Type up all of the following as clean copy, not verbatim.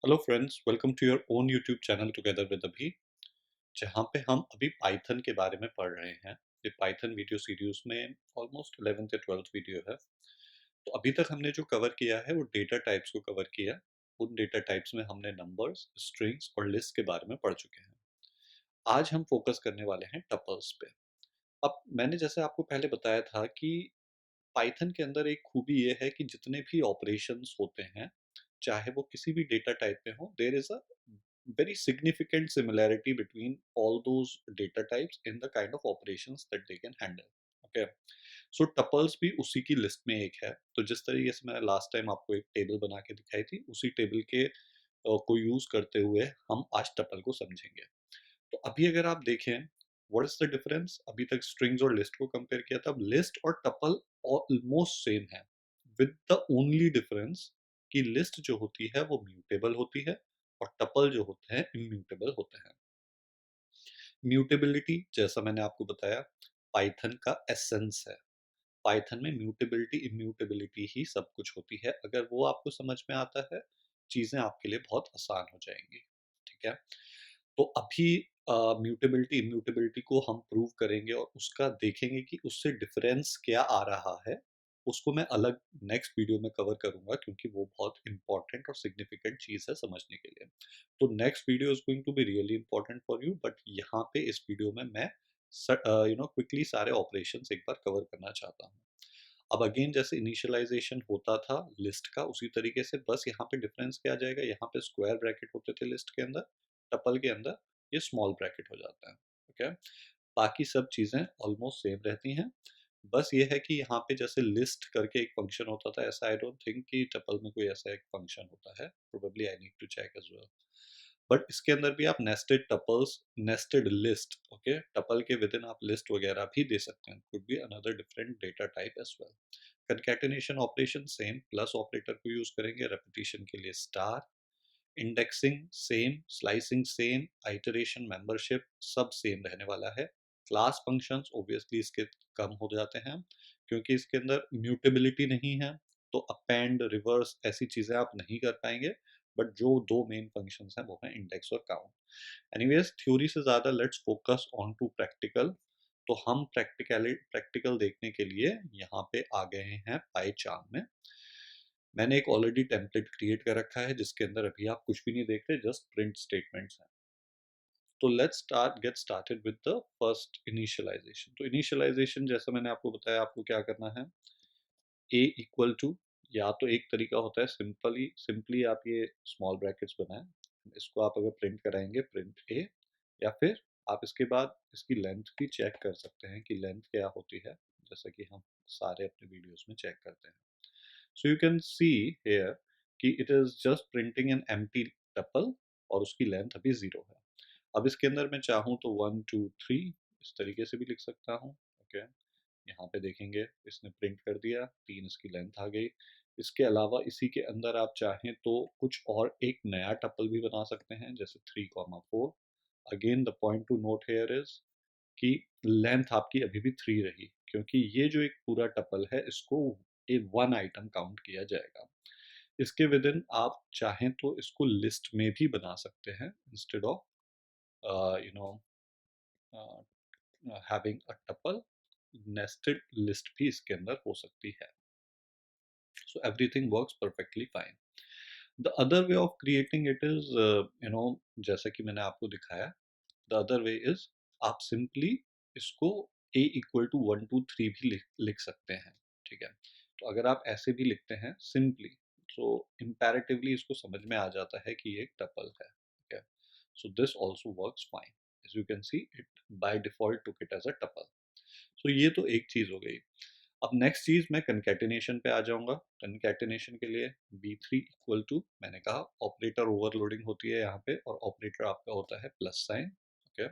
Hello friends, welcome to your own YouTube channel together with Abhi, जहाँ पे हम अभी पाइथन के बारे में पढ़ रहे हैं। ये पाइथन वीडियो सीरीज में ऑलमोस्ट 11th या 12th वीडियो है। तो अभी तक हमने जो कवर किया है वो डेटा टाइप्स को कवर किया। उन डेटा टाइप्स में हमने नंबर्स, स्ट्रिंग्स और लिस्ट के बारे में पढ़ चुके हैं। आज हम फोकस करने वाले हैं टपल्स पे। अब मैंने जैसे आपको पहले बताया था कि पाइथन के अंदर एक खूबी ये है कि जितने भी ऑपरेशंस होते हैं, चाहे वो किसी भी डेटा टाइप में हो, there is a very significant similarity between all those data types in the kind of operations that they can handle. Okay, so tuples भी उसी की लिस्ट में एक है। तो जिस तरीके से मैंने लास्ट टाइम आपको एक टेबल बना के दिखाई थी, उसी टेबल के को यूज करते हुए हम आज टपल को समझेंगे। तो अभी अगर आप देखें, व्हाट इज द डिफरेंस? अभी तक स्ट्रिंग्स और लिस्ट को कंपेयर किया था। अब लिस्ट और टपल ऑलमोस्ट सेम है, विद द ओनली डिफरेंस कि लिस्ट जो होती है वो म्यूटेबल होती है और टपल जो होते हैं इम्यूटेबल होते हैं। म्यूटेबिलिटी, जैसा मैंने आपको बताया, पाइथन का एसेंस है। पाइथन में म्यूटेबिलिटी इम्यूटेबिलिटी ही सब कुछ होती है। अगर वो आपको समझ में आता है, चीज़ें आपके लिए बहुत आसान हो जाएंगी। ठीक है, तो अभी म्यूटेबिलिटी इम्यूटेबिलिटी को हम प्रूव करेंगे और उसका देखेंगे कि उससे डिफरेंस क्या आ रहा है। उसको मैं अलग नेक्स्ट वीडियो में कवर करूंगा, क्योंकि वो बहुत इंपॉर्टेंट और सिग्निफिकेंट चीज़ है समझने के लिए। तो next video is going to be really important for you, but यहाँ पे इस वीडियो में मैं क्विकली सारे ऑपरेशंस एक बार कवर करना चाहता हूँ। अब अगेन जैसे इनिशियलाइजेशन होता था लिस्ट का, उसी तरीके से बस यहाँ पे डिफरेंस क्या आ जाएगा, यहाँ पे स्क्वायर ब्रैकेट होते थे लिस्ट के अंदर, टपल के अंदर ये स्मॉल ब्रैकेट हो जाता है। ओके, बाकी सब चीज़ें ऑलमोस्ट सेम रहती हैं। बस ये है कि यहाँ पे जैसे लिस्ट करके एक फंक्शन होता था, ऐसा आई डोंट थिंक कि टपल में कोई ऐसा एक फंक्शन होता है। Probably I need to check as well. But इसके अंदर भी आप nested tuples, nested list, okay, tuple के विद इन आप लिस्ट वगैरह भी दे सकते हैं। Could be another different data type as well. Concatenation operation same, plus operator को यूज करेंगे। रेपिटेशन के लिए star, indexing same, slicing same, iteration, membership सब सेम रहने वाला है। क्लास फंक्शंस ऑब्वियसली इसके कम हो जाते हैं, क्योंकि इसके अंदर म्यूटेबिलिटी नहीं है। तो अपेंड, रिवर्स ऐसी चीज़ें आप नहीं कर पाएंगे। बट जो दो मेन फंक्शंस हैं वो हैं इंडेक्स और काउंट। एनीवेज, थ्योरी से ज़्यादा let's focus on to practical. तो हम प्रैक्टिकल देखने के लिए यहाँ पे आ गए हैं पाई चार्ट में। मैंने एक ऑलरेडी टेम्पलेट क्रिएट कर रखा है, जिसके अंदर अभी आप कुछ भी नहीं देख रहे, जस्ट प्रिंट स्टेटमेंट्स हैं। तो let's get started with the first initialization. तो इनिशियलाइजेशन जैसा मैंने आपको बताया, आपको क्या करना है, ए इक्वल टू, या तो एक तरीका होता है सिंपली आप ये स्मॉल ब्रैकेट्स बनाएं, इसको आप अगर प्रिंट कराएंगे प्रिंट ए, या फिर आप इसके बाद इसकी लेंथ भी चेक कर सकते हैं कि लेंथ क्या होती है, जैसा कि हम सारे अपने वीडियोस में चेक करते हैं। So you can see here कि it is just printing an empty tuple और उसकी लेंथ अभी 0 है। अब इसके अंदर मैं चाहूँ तो 1 2 3 इस तरीके से भी लिख सकता हूँ। ओके, यहाँ पे देखेंगे इसने प्रिंट कर दिया, 3 इसकी लेंथ आ गई। इसके अलावा इसी के अंदर आप चाहें तो कुछ और एक नया टपल भी बना सकते हैं, जैसे 3, 4। Again the point two note here is कि लेंथ आपकी अभी भी 3 रही, क्योंकि ये जो एक पूरा टपल है इसको एक वन आइटम काउंट किया जाएगा। इसके विद इन आप चाहें तो इसको लिस्ट में भी बना सकते हैं, instead of you know having a tuple, nested list भी इसके अंदर हो सकती है। So everything works perfectly fine. The other way of creating it is, जैसा कि मैंने आपको दिखाया, द अदर वे इज आप सिंपली इसको a इक्वल टू 1 2 3 भी लिख सकते हैं। ठीक है, तो अगर आप ऐसे भी लिखते हैं सिंपली, तो इम्पेरेटिवली इसको समझ में आ जाता है कि ये एक टपल है। ठीक है, so this also works fine. As you can see it by default took it as a tuple. So ये तो एक चीज हो गई। अब नेक्स्ट चीज मैं कंकैटिनेशन पे आ जाऊंगा। कंकैटिनेशन के लिए b3 इक्वल टू, मैंने कहा ऑपरेटर ओवरलोडिंग होती है यहाँ पे, और ऑपरेटर आपका होता है प्लस साइन। ओके,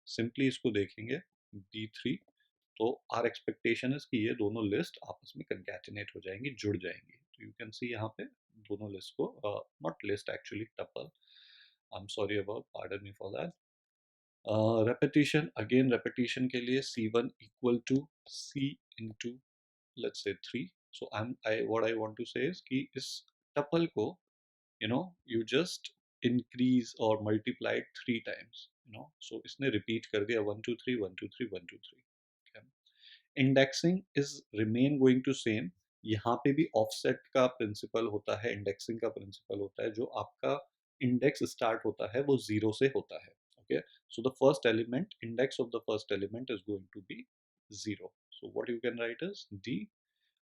सिंपली इसको देखेंगे b3, तो आर एक्सपेक्टेशन है कि ये दोनों लिस्ट आपस में कंकैटिनेट हो जाएंगी, जुड़ जाएंगी। तो यू कैन सी यहाँ पे दोनों लिस्ट को, not list actually, tuple, I am sorry about, pardon me for that. Repetition, again repetition के लिए c1 equal to c into let's say 3. So what I want to say is कि इस tuple को, you just increase or multiply it 3 times, so इसने repeat कर दिया 1 2 3 1 2 3 1 2 3. Okay. Indexing is remain going to same. यहाँ पे भी offset का प्रिंसिपल होता है, इंडेक्सिंग का प्रिंसिपल होता है. जो आपका इंडेक्स स्टार्ट होता है वो 0 से होता है. Okay, so the first element, index of the first element is going to be 0. So what you can write is D,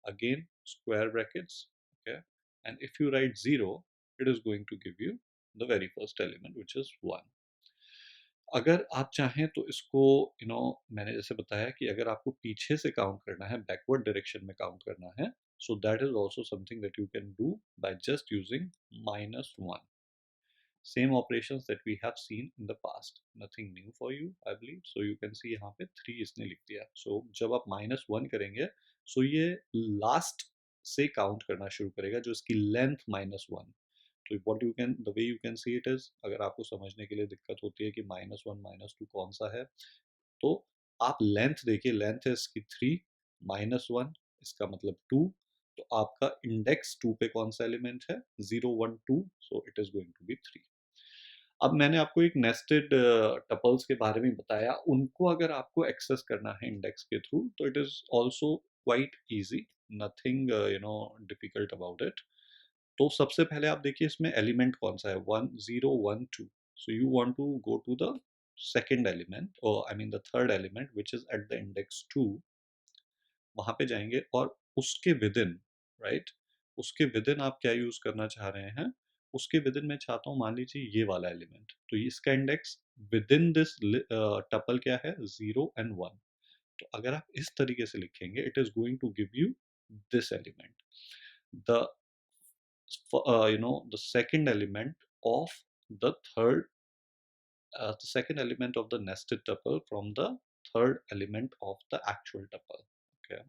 again square brackets. Okay, and if you write 0, it is going to give you the very first element, which is 1. अगर आप चाहें तो इसको, मैंने जैसे बताया कि अगर आपको पीछे से काउंट करना है, बैकवर्ड डायरेक्शन में काउंट करना है, so that is also something that you can do by just using -1. Same operations that we have seen in the past, nothing new for you I believe. So you can see यहाँ पे 3 इसने लिख दिया. सो जब आप -1 करेंगे, सो ये last से काउंट करना शुरू करेगा, जो इसकी लेंथ -1. तो what you can, the way you can see it is, अगर आपको समझने के लिए दिक्कत होती है कि -1 -2 कौन सा है, तो आप लेंथ देखिए, लेंथ है इसकी 3, -1 इसका मतलब 2. तो आपका इंडेक्स 2 पे कौन सा एलिमेंट है, 0 1 2, so it is going to be 3. अब मैंने आपको एक नेस्टेड टपल्स के बारे में बताया. उनको अगर आपको एक्सेस करना है इंडेक्स के थ्रू, तो it is also quite easy, nothing difficult about it. तो सबसे पहले आप देखिए इसमें एलिमेंट कौन सा है, 1 0 1 2. So you want to go to the second element, और I mean the third element which is at the index 2. वहां पे जाएंगे और उसके विद इन, राइट, उसके विद इन आप क्या यूज करना चाह रहे हैं. उसके विद इन मैं चाहता हूँ, मान लीजिए ये वाला एलिमेंट, तो इसका index with in this tuple क्या है, 0 एंड 1. तो अगर आप इस तरीके से लिखेंगे, it is going to give you this element, the the second element of the third, the second element of the nested tuple from the third element of the actual tuple. Okay,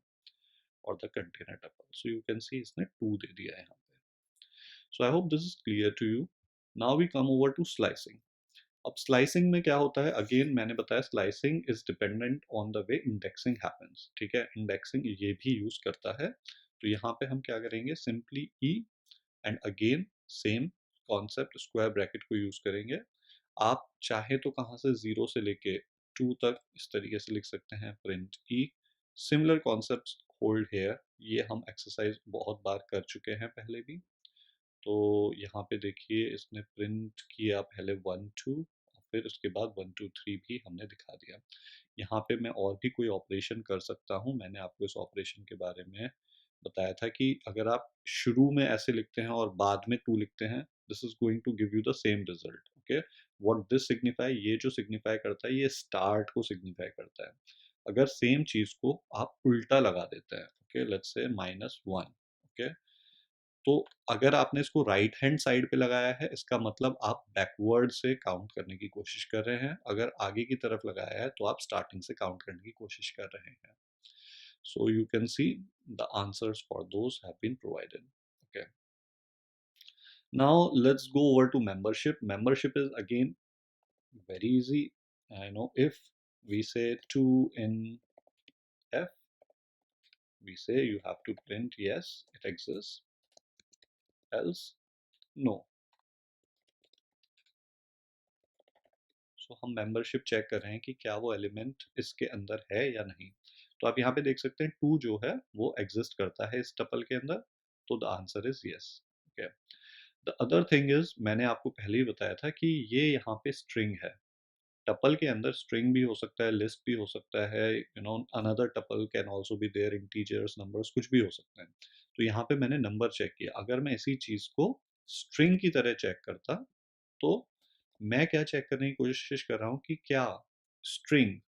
or the container tuple. So you can see इसने 2 दे दिया है यहाँ पे. So I hope this is clear to you. Now we come over to slicing. अब slicing में क्या होता है, अगेन मैंने बताया slicing is dependent on the way indexing happens. ठीक है, इंडेक्सिंग ये भी यूज करता है. तो यहाँ पे हम क्या करेंगे, simply E and again same concept, square bracket को यूज करेंगे. आप चाहे तो कहाँ से 0 से लेके 2 तक इस तरीके से लिख सकते हैं, प्रिंट ई. सिमिलर कॉन्सेप्ट होल्ड हेयर, ये हम एक्सरसाइज बहुत बार कर चुके हैं पहले भी. तो यहाँ पे देखिए इसने प्रिंट किया पहले 1 2, और फिर उसके बाद 1 2 3 भी हमने दिखा दिया. यहाँ पे मैं और भी कोई ऑपरेशन कर सकता हूँ. मैंने आपको इस ऑपरेशन के बारे में बताया था कि अगर आप शुरू में ऐसे लिखते हैं और बाद में 2 लिखते हैं, this is going to give you the same result. Okay, what this signify, ये जो सिग्निफाई करता है, ये स्टार्ट को सिग्निफाई करता है. अगर सेम चीज को आप उल्टा लगा देते हैं, ओके, लेट्स से -1. ओके, तो अगर आपने इसको राइट हैंड साइड पे लगाया है, इसका मतलब आप बैकवर्ड से काउंट करने की कोशिश कर रहे हैं. अगर आगे की तरफ लगाया है, तो आप स्टार्टिंग से काउंट करने की कोशिश कर रहे हैं. So you can see the answers for those have been provided. Okay. Now let's go over to membership. Membership is again very easy. I know if we say 2 in F, we say you have to print yes, it exists, else no. So हम membership check कर रहे हैं कि क्या वो element इसके अंदर है या नहीं. तो आप यहाँ पे देख सकते हैं 2 जो है वो एग्जिस्ट करता है इस टपल के अंदर. तो the answer is yes. Okay, the other thing is, मैंने आपको पहले ही बताया था कि ये यहाँ पे स्ट्रिंग है. टपल के अंदर स्ट्रिंग भी हो सकता है, लिस्ट भी हो सकता है, another tuple can also be there, integers, numbers, कुछ भी हो सकते हैं. तो यहाँ पे मैंने नंबर चेक किया. अगर मैं इसी चीज को स्ट्रिंग की तरह चेक करता, तो मैं क्या चेक करने की कोशिश कर रहा हूँ कि क्या स्ट्रिंग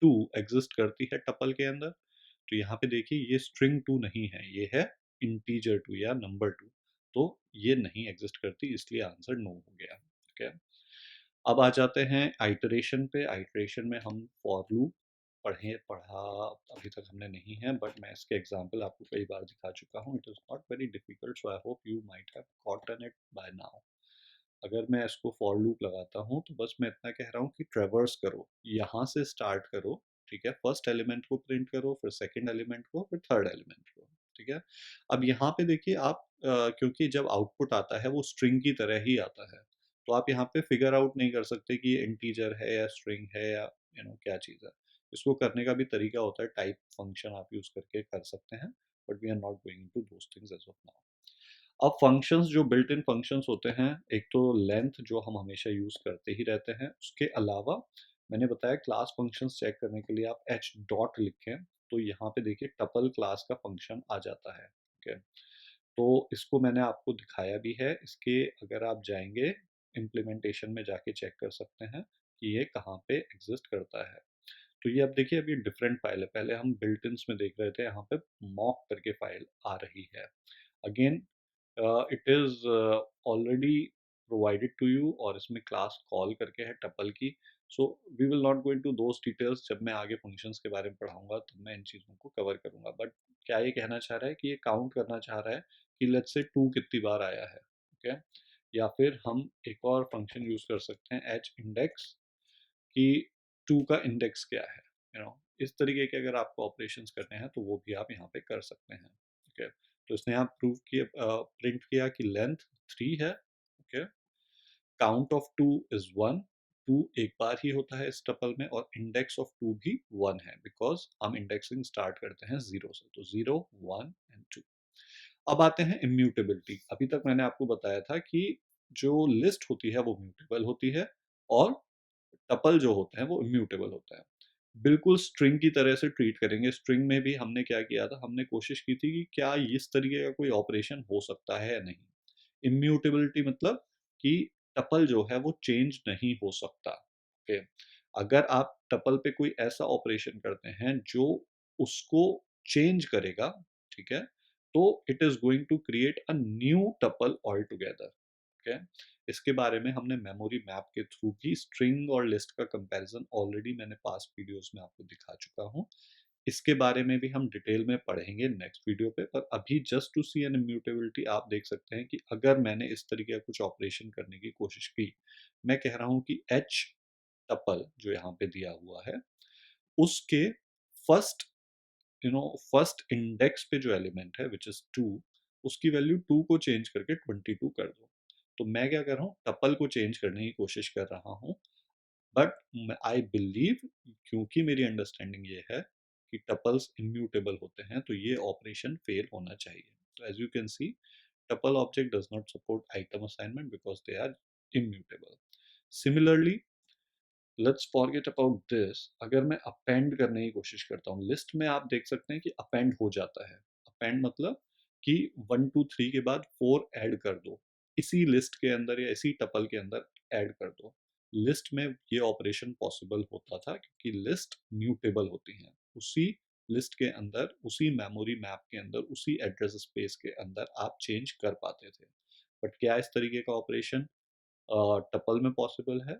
2 एग्जिस्ट करती है टपल के अंदर. तो यहाँ पे देखिए ये स्ट्रिंग 2 नहीं है, ये है इंटीजर 2 या नंबर 2. तो ये नहीं एग्जिस्ट करती, इसलिए आंसर नो हो गया. ओके, अब आ जाते हैं आइटरेशन पे. आइटरेशन में हम फॉर लूप पढ़ा अभी तक हमने नहीं है, बट मैं इसके एग्जांपल आपको कई बार दिखा चुका हूँ. It is not very difficult, so I hope you might have gotten it by now. अगर मैं इसको फॉर लूप लगाता हूँ, तो बस मैं इतना कह रहा हूँ कि ट्रेवर्स करो, यहाँ से स्टार्ट करो. ठीक है, फर्स्ट एलिमेंट को प्रिंट करो, फिर सेकंड एलिमेंट को, फिर थर्ड एलिमेंट को, ठीक है। अब यहाँ पे देखिए आप क्योंकि जब आउटपुट आता है वो स्ट्रिंग की तरह ही आता है, तो आप यहाँ पे फिगर आउट नहीं कर सकते कि ये इंटीजर है या स्ट्रिंग है या क्या चीज़ है। इसको करने का भी तरीका होता है, टाइप फंक्शन आप यूज़ करके कर सकते हैं, but we are not going into those things as of now. अब फंक्शंस, जो बिल्ट इन फंक्शंस होते हैं, एक तो लेंथ जो हम हमेशा यूज़ करते ही रहते हैं, उसके अलावा मैंने बताया क्लास फंक्शंस चेक करने के लिए आप एच डॉट लिखें, तो यहाँ पे देखिए टपल क्लास का फंक्शन आ जाता है, ठीक है। तो इसको मैंने आपको दिखाया भी है, इसके अगर आप जाएंगे इम्प्लीमेंटेशन में जाके चेक कर सकते हैं कि ये कहाँ पे एग्जिस्ट करता है। तो ये अब देखिए, अब ये डिफरेंट फाइल है, पहले हम बिल्ट इन्स में देख रहे थे, यहाँ पे मॉक करके फाइल आ रही है। Again it is already provided to you, और इसमें क्लास कॉल करके है टपल की। So we will not go into those details, जब मैं आगे फंक्शंस के बारे में पढ़ाऊंगा तब मैं इन चीज़ों को कवर करूंगा। बट क्या ये कहना चाह रहा है कि ये काउंट करना चाह रहा है कि लेट्स से 2 कितनी बार आया है, ओके। या फिर हम एक और फंक्शन यूज कर सकते हैं एच इंडेक्स, कि 2 का इंडेक्स क्या है, इस तरीके के अगर आपको ऑपरेशंस करने हैं तो वो भी आप यहाँ पे कर सकते हैं, ओके। तो इसने आप प्रूव किया, प्रिंट किया कि लेंथ 3 है, ओके। काउंट ऑफ 2 इज 1, 2 एक बार ही होता है इस टपल में, और इंडेक्स ऑफ 2 भी 1 है, बिकॉज हम इंडेक्सिंग स्टार्ट करते हैं 0 से, तो 0 1 एंड 2। अब आते हैं इम्यूटेबिलिटी। अभी तक मैंने आपको बताया था कि जो लिस्ट होती है वो म्यूटेबल होती है, और टपल जो होते हैं वो इम्यूटेबल होता है। बिल्कुल स्ट्रिंग की तरह से ट्रीट करेंगे। स्ट्रिंग में भी हमने क्या किया था, हमने कोशिश की थी कि क्या इस तरीके का कोई ऑपरेशन हो सकता है या नहीं। इम्यूटेबिलिटी मतलब कि टपल जो है वो चेंज नहीं हो सकता, ओके। अगर आप टपल पे कोई ऐसा ऑपरेशन करते हैं जो उसको चेंज करेगा, ठीक है, तो it is going to create a new tuple all together, okay. इसके बारे में हमने मेमोरी मैप के थ्रू भी स्ट्रिंग और लिस्ट का कंपैरिजन ऑलरेडी मैंने पास्ट वीडियोस में आपको दिखा चुका हूँ। इसके बारे में भी हम डिटेल में पढ़ेंगे नेक्स्ट वीडियो पे, पर अभी just to see an immutability आप देख सकते हैं कि अगर मैंने इस तरीके का कुछ ऑपरेशन करने की कोशिश की, मैं कह रहा हूँ कि एच टपल जो यहाँ पे दिया हुआ है उसके फर्स्ट फर्स्ट इंडेक्स पे जो एलिमेंट है विच इज 2, उसकी वैल्यू 2 को चेंज करके 22 कर दो। तो मैं क्या कर रहा हूँ, टपल को चेंज करने की कोशिश कर रहा हूँ, बट आई बिलीव, क्योंकि मेरी अंडरस्टैंडिंग ये है कि टपल्स इम्यूटेबल होते हैं, तो ये ऑपरेशन फेल होना चाहिए। तो as you can see, tuple object does not support item assignment because they are immutable. Similarly, let's forget about this, अगर मैं अपेंड करने की कोशिश करता हूँ लिस्ट में, आप देख सकते हैं कि अपेंड हो जाता है। अपेंड मतलब कि 1 2 3 के बाद 4 ऐड कर दो, इसी लिस्ट के अंदर या इसी टपल के अंदर ऐड कर दो। लिस्ट में ये ऑपरेशन पॉसिबल होता था क्योंकि लिस्ट म्यूटेबल होती हैं, उसी लिस्ट के अंदर, उसी मेमोरी मैप के अंदर, उसी एड्रेस स्पेस के अंदर आप चेंज कर पाते थे। बट क्या इस तरीके का ऑपरेशन tuple में possible है?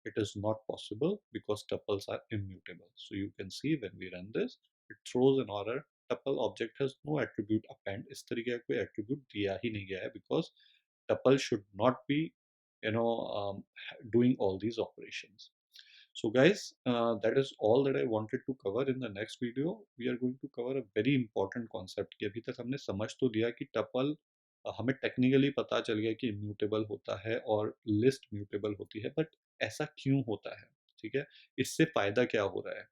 It is not possible because tuples are immutable. So you can see when we run this, it throws an error. Tuple object has no attribute append. इस तरीके का कोई attribute दिया ही नहीं गया है because tuple should not be, doing all these operations. So guys, that is all that I wanted to cover. In the next video, we are going to cover a very important concept कि अभी तक हमने समझ तो लिया कि tuple हमें technically पता चल गया कि म्यूटेबल होता है और लिस्ट म्यूटेबल होती है, बट ऐसा क्यों होता है, ठीक है। इससे फायदा क्या हो रहा है,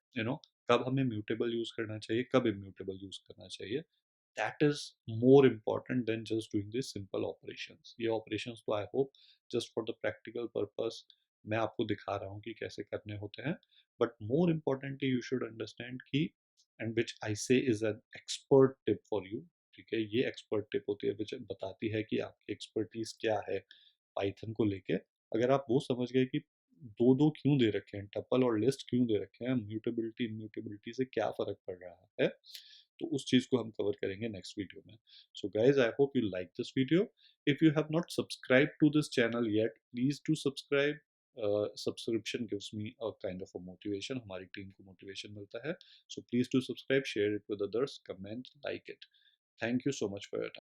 कब हमें म्यूटेबल यूज करना चाहिए, कब इम्यूटेबल यूज करना चाहिए, that is more important than just doing this simple operations. ये ऑपरेशंस तो I hope just for the practical purpose मैं आपको दिखा रहा हूँ कि कैसे करने होते हैं, but more importantly you should understand कि, एंड विच आई से is an expert tip for you, ठीक है। ये एक्सपर्ट टिप होती है विच बताती है कि आपकी एक्सपर्टीज क्या है पाइथन को लेके। अगर आप वो समझ गए कि दो दो क्यों दे रखे हैं, टपल और लिस्ट क्यों दे रखे हैं, म्यूटेबिलिटी इम्यूटेबिलिटी से क्या फर्क पड़ रहा है, तो उस चीज को हम कवर करेंगे नेक्स्ट वीडियो में। So guys, I hope you like this video. If you have not subscribe to this channel yet, please do subscribe. Subscription gives me a kind of a motivation, हमारी team को motivation मिलता है। So please do subscribe, share it with others, comment, like it. Thank you so much for your time.